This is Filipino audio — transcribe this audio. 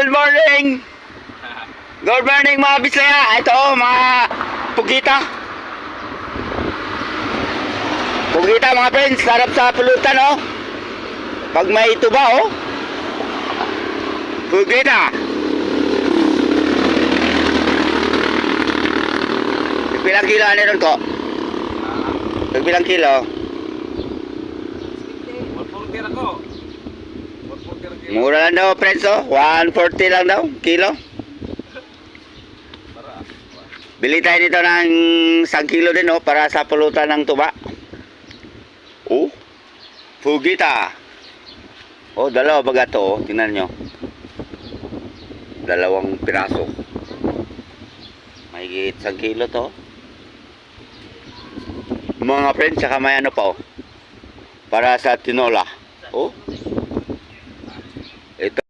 good morning! Good morning mga Bisaya! Ito mga pugita. Pugita mga friends, sarap sa pulutan oh. Pag may tuba oh. Pugita. Bilang kilo ano ron ko? Bilang kilo? 140 ako. Mura lang daw friends oh. 140 lang daw kilo. Bili tayo nito ng 1 kilo din oh, para sa pulutan ng tuba. Oh, pugita. Oh, dalawa baga to oh. Tingnan nyo. 2 piraso. Mahigit 1 kilo to. Mga friends, saka may ano pa oh. Para sa tinola. Oh. Ito.